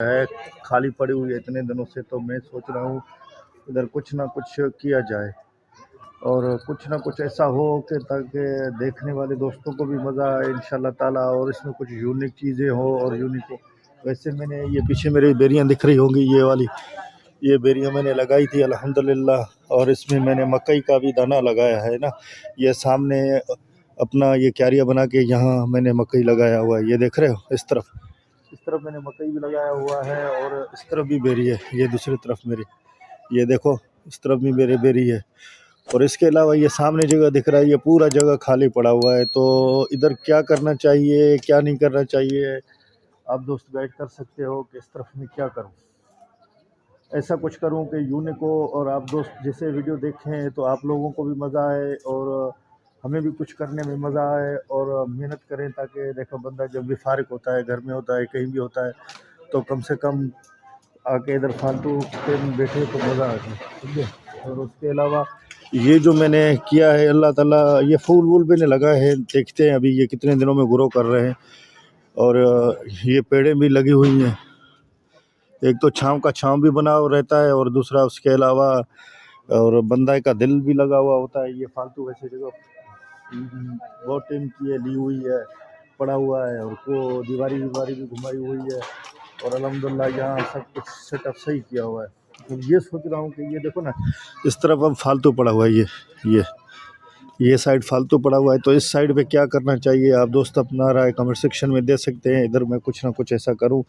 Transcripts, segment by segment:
है, खाली पड़ी हुई है इतने दिनों से, तो मैं सोच रहा हूँ इधर कुछ ना कुछ किया जाए और कुछ ना कुछ ऐसा हो कि ताकि देखने वाले दोस्तों को भी मज़ा आए इंशाल्लाह ताला, और इसमें कुछ यूनिक चीज़ें हो और यूनिक हो। वैसे मैंने ये पीछे मेरी बेरियां दिख रही होंगी, ये वाली ये बेरियां मैंने लगाई थी अल्हम्दुलिल्लाह, और इसमें मैंने मकई का भी दाना लगाया है ना। ये सामने अपना ये क्यारिया बना के यहाँ मैंने मकई लगाया हुआ है, ये देख रहे हो। इस तरफ मैंने मकई भी लगाया हुआ है और इस तरफ भी बेरी है, ये दूसरी तरफ मेरी, ये देखो इस तरफ भी मेरे बेरी है। और इसके अलावा ये सामने जगह दिख रहा है, ये पूरा जगह खाली पड़ा हुआ है। तो इधर क्या करना चाहिए, क्या नहीं करना चाहिए, आप दोस्त गाइड कर सकते हो कि इस तरफ में क्या करूं। ऐसा कुछ करूं कि यूनिक हो और आप दोस्त जैसे वीडियो देखें तो आप लोगों को भी मज़ा आए और हमें भी कुछ करने में मज़ा आए और मेहनत करें, ताकि देखो बंदा जब भी फारिग होता है, घर में होता है, कहीं भी होता है, तो कम से कम आके इधर फालतू टाइम बैठे तो मज़ा आ जाए, समझे। और उसके अलावा ये जो मैंने किया है, अल्लाह ताला, ये फूल वूल मैंने लगा है, देखते हैं अभी ये कितने दिनों में ग्रो कर रहे हैं। और ये पेड़ें भी लगी हुई हैं, एक तो छाँव का छाँव भी बना हुआ रहता है और दूसरा उसके अलावा और बंदा का दिल भी लगा हुआ होता है। ये फालतू वैसे जगह बहुत टाइम की है, ली हुई है, पड़ा हुआ है, और को दीवारी भी घुमाई हुई है, और अल्हम्दुलिल्लाह यहाँ सब कुछ सेटअप सही किया हुआ है। तो ये सोच रहा हूँ कि ये देखो ना, इस तरफ अब फालतू पड़ा हुआ है, ये साइड फालतू पड़ा हुआ है, तो इस साइड पे क्या करना चाहिए, आप दोस्त अपना राय कमेंट सेक्शन में दे सकते हैं। इधर मैं कुछ ना कुछ ऐसा करूँ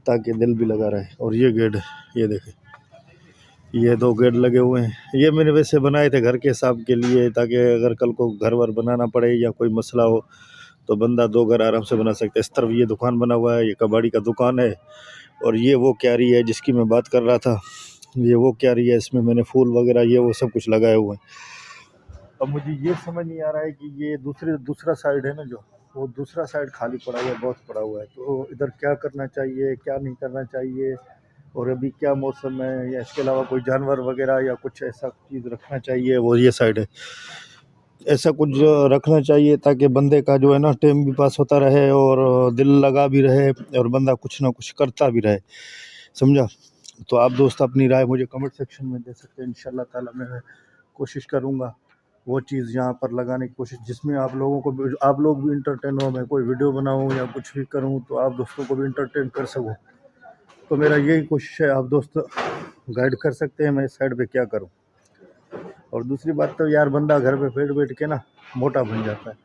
ताकि दिल भी लगा रहे। और ये गेट, ये देखें, ये 2 गेट लगे हुए हैं, ये मैंने वैसे बनाए थे घर के हिसाब के लिए, ताकि अगर कल को घर वर बनाना पड़े या कोई मसला हो तो बंदा 2 घर आराम से बना सकता है। इस तरफ ये दुकान बना हुआ है, ये कबाड़ी का दुकान है, और ये वो क्यारी है जिसकी मैं बात कर रहा था, ये वो क्यारी है, इसमें मैंने फूल वगैरह ये वो सब कुछ लगाए हुए हैं। अब मुझे ये समझ नहीं आ रहा है कि ये दूसरा साइड है ना, जो वो दूसरा साइड खाली पड़ा हुआ है, बहुत पड़ा हुआ है, तो इधर क्या करना चाहिए, क्या नहीं करना चाहिए, और अभी क्या मौसम है, या इसके अलावा कोई जानवर वगैरह या कुछ ऐसा चीज़ रखना चाहिए, वो ये साइड है, ऐसा कुछ रखना चाहिए ताकि बंदे का जो है ना टाइम भी पास होता रहे और दिल लगा भी रहे और बंदा कुछ ना कुछ करता भी रहे, समझा। तो आप दोस्त अपनी राय मुझे कमेंट सेक्शन में दे सकते हैं, इंशाल्लाह ताला मैं कोशिश करूँगा वो चीज़ यहाँ पर लगाने की कोशिश, जिसमें आप लोग भी इंटरटेन हो, मैं कोई वीडियो बनाऊँ या कुछ भी करूँ तो आप दोस्तों को भी इंटरटेन कर सकूँ। तो मेरा यही कोशिश है, आप दोस्त गाइड कर सकते हैं मैं इस साइड पे क्या करूं। और दूसरी बात तो यार, बंदा घर पे बैठ के ना मोटा बन जाता है।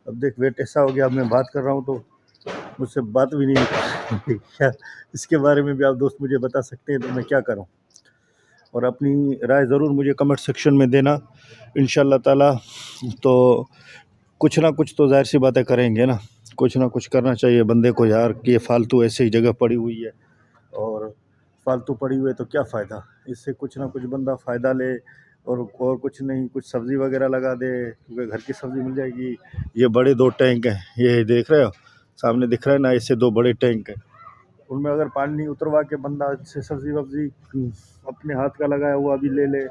अब देख वेट ऐसा हो गया, अब मैं बात कर रहा हूं तो मुझसे बात भी नहीं क्या, इसके बारे में भी आप दोस्त मुझे बता सकते हैं तो मैं क्या करूं। और अपनी राय ज़रूर मुझे कमेंट सेक्शन में देना इंशाल्लाह ताला। तो कुछ ना कुछ तो ज़ाहिर सी बातें करेंगे ना, कुछ ना कुछ करना चाहिए बंदे को यार, कि ये फालतू ऐसे ही जगह पड़ी हुई है और फालतू पड़ी हुई है तो क्या फ़ायदा, इससे कुछ ना कुछ बंदा फ़ायदा ले, और कुछ नहीं, कुछ सब्ज़ी वगैरह लगा दे, क्योंकि घर की सब्ज़ी मिल जाएगी। ये बड़े 2 टैंक हैं, ये देख रहे हो सामने दिख रहा है ना, इससे 2 बड़े टैंक हैं, उनमें अगर पानी उतरवा के बंदा से सब्ज़ी वब्ज़ी अपने हाथ का लगाया हुआ भी ले ले,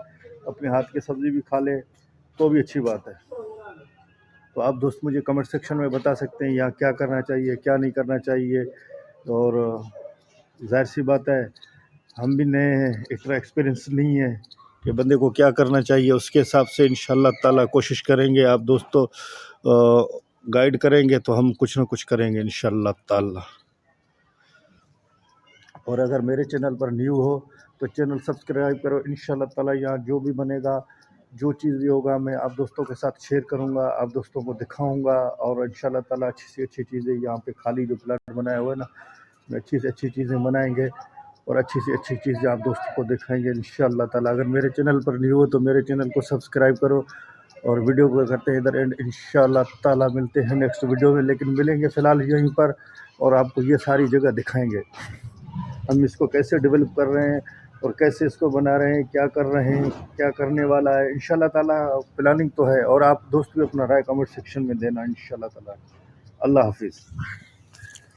अपने हाथ की सब्ज़ी भी खा ले, तो भी अच्छी बात है। तो आप दोस्त मुझे कमेंट सेक्शन में बता सकते हैं यहाँ क्या करना चाहिए, क्या नहीं करना चाहिए। और ज़ाहिर सी बात है, हम भी नए हैं, इतना एक्सपीरियंस नहीं है कि बंदे को क्या करना चाहिए, उसके हिसाब से इंशाल्लाह ताला कोशिश करेंगे। आप दोस्तों गाइड करेंगे तो हम कुछ ना कुछ करेंगे इंशाल्लाह ताला। और अगर मेरे चैनल पर न्यू हो तो चैनल सब्सक्राइब करो, इंशाल्लाह ताला यहाँ जो भी बनेगा, जो चीज़ भी होगा, मैं आप दोस्तों के साथ शेयर करूँगा, आप दोस्तों को दिखाऊँगा। और इंशाल्लाह ताला अच्छी से अच्छी चीज़ें यहाँ पे खाली जो प्लाट बनाया हुआ है ना, अच्छी से अच्छी चीज़ें बनाएंगे और अच्छी से अच्छी चीज़ें आप दोस्तों को दिखाएंगे इंशाल्लाह ताला। अगर मेरे चैनल पर न्यू हो तो मेरे चैनल को सब्सक्राइब करो और वीडियो को करते हैं इधर एंड। इंशाल्लाह ताला मिलते हैं नेक्स्ट वीडियो में, लेकिन मिलेंगे फ़िलहाल यहीं पर, और आपको ये सारी जगह दिखाएंगे हम इसको कैसे डेवलप कर रहे हैं और कैसे इसको बना रहे हैं, क्या कर रहे हैं, क्या करने वाला है। इंशाल्लाह ताला प्लानिंग तो है, और आप दोस्त भी अपना राय कमेंट सेक्शन में देना इंशाल्लाह ताला। अल्लाह हाफिज़।